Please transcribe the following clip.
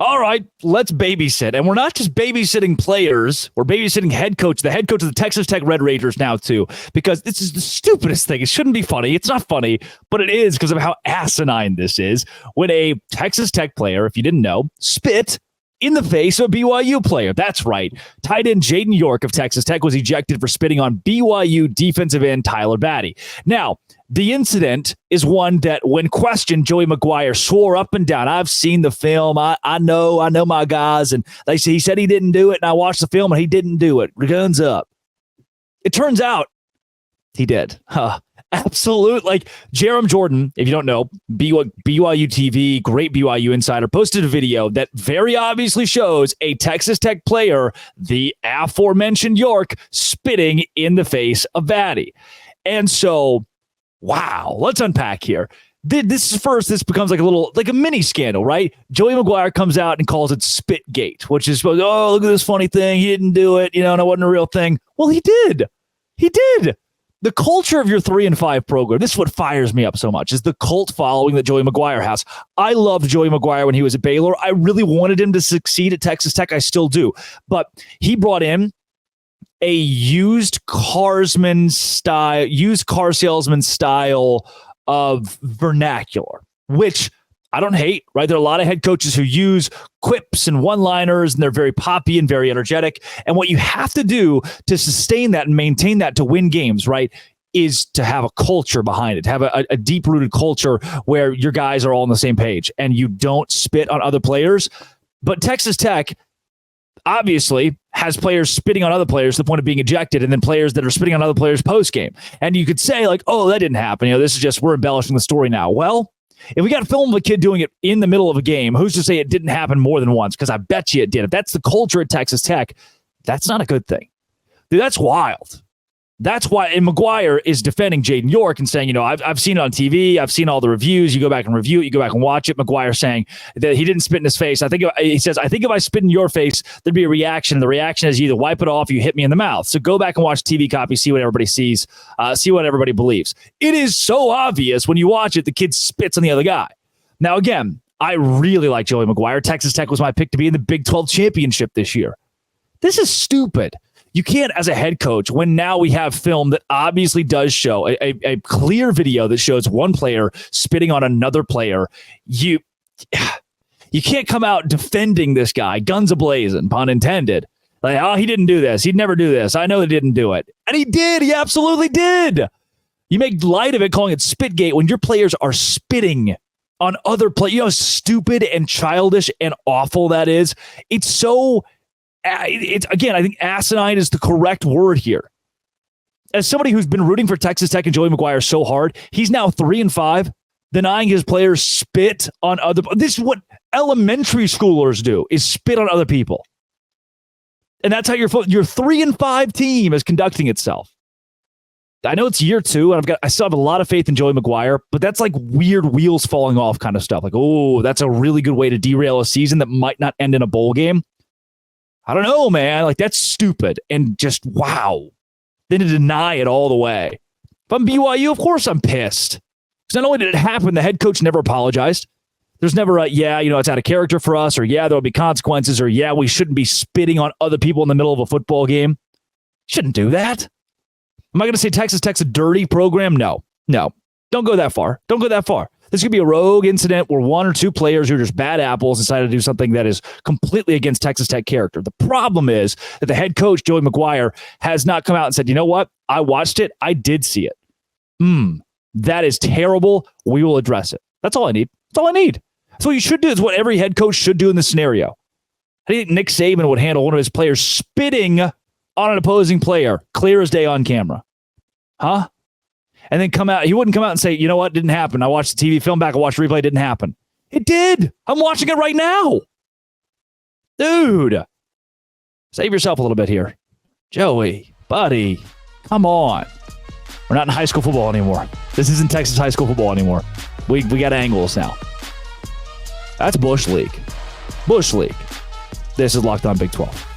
all right, let's babysit. And we're not just babysitting players. We're babysitting the head coach of the Texas Tech Red Raiders now, too, because this is the stupidest thing. It shouldn't be funny. It's not funny, but it is because of how asinine this is. When a Texas Tech player, if you didn't know, spit in the face of a BYU player. That's right. Tight end Jaden York of Texas Tech was ejected for spitting on BYU defensive end Tyler Batty. Now, the incident is one that, when questioned, Joey McGuire swore up and down, I've seen the film. I know my guys. And he said he didn't do it, and I watched the film, and he didn't do it. Guns up. It turns out he did. Absolute. Like, Jerem Jordan, if you don't know, BYU TV, great BYU insider, posted a video that very obviously shows a Texas Tech player, the aforementioned York, spitting in the face of Batty. And so, wow, let's unpack here. This becomes like a mini scandal, right? Joey McGuire comes out and calls it Spitgate, which is, oh, look at this funny thing. He didn't do it. And it wasn't a real thing. Well, he did. He did. The culture of your 3-5 program, this is what fires me up so much, is the cult following that Joey McGuire has. I loved Joey McGuire when he was at Baylor. I really wanted him to succeed at Texas Tech. I still do. But he brought in a used car salesman style of vernacular, which I don't hate, right? There are a lot of head coaches who use quips and one-liners, and they're very poppy and very energetic. And what you have to do to sustain that and maintain that to win games, right, is to have a culture behind it, have a deep-rooted culture where your guys are all on the same page and you don't spit on other players. But Texas Tech obviously has players spitting on other players to the point of being ejected, and then players that are spitting on other players post-game. And you could say, like, oh, that didn't happen. This is just, we're embellishing the story now. Well, if we got a film of a kid doing it in the middle of a game, who's to say it didn't happen more than once? Because I bet you it did. If that's the culture at Texas Tech, that's not a good thing. Dude, that's wild. That's why, and McGuire is defending Jaden York and saying, I've seen it on TV. I've seen all the reviews. You go back and review it. You go back and watch it. McGuire saying that he didn't spit in his face. He says, I think if I spit in your face, there'd be a reaction. The reaction is you either wipe it off or you hit me in the mouth. So go back and watch TV copy, see what everybody sees, see what everybody believes. It is so obvious when you watch it, the kid spits on the other guy. Now, again, I really like Joey McGuire. Texas Tech was my pick to be in the Big 12 championship this year. This is stupid. You can't, as a head coach, when now we have film that obviously does show a clear video that shows one player spitting on another player, you can't come out defending this guy, guns a-blazing, pun intended. Like, oh, he didn't do this. He'd never do this. I know he didn't do it. And he did. He absolutely did. You make light of it, calling it Spitgate, when your players are spitting on other players. You know how stupid and childish and awful that is? It's so... Again, I think asinine is the correct word here. As somebody who's been rooting for Texas Tech and Joey McGuire so hard, he's now 3-5, denying his players spit on other. This is what elementary schoolers do: is spit on other people, and that's how your 3-5 team is conducting itself. I know it's year 2, and I still have a lot of faith in Joey McGuire, but that's like weird wheels falling off kind of stuff. Like, oh, that's a really good way to derail a season that might not end in a bowl game. I don't know, man. Like, that's stupid and just wow. Then to deny it all the way. If I'm BYU, of course I'm pissed. Because not only did it happen, the head coach never apologized. There's never a, it's out of character for us, or there'll be consequences, or we shouldn't be spitting on other people in the middle of a football game. Shouldn't do that. Am I going to say Texas Tech's a dirty program? No. Don't go that far. This could be a rogue incident where one or two players who are just bad apples decided to do something that is completely against Texas Tech character. The problem is that the head coach, Joey McGuire, has not come out and said, you know what? I watched it. I did see it. That is terrible. We will address it. That's all I need. That's what you should do. It's what every head coach should do in this scenario. How do you think Nick Saban would handle one of his players spitting on an opposing player, clear as day on camera? Huh? And then come out. He wouldn't come out and say, you know what? Didn't happen. I watched the TV film back. I watched the replay. Didn't happen. It did. I'm watching it right now. Dude. Save yourself a little bit here. Joey, buddy, come on. We're not in high school football anymore. This isn't Texas high school football anymore. We got angles now. That's Bush League. This is Locked On Big 12.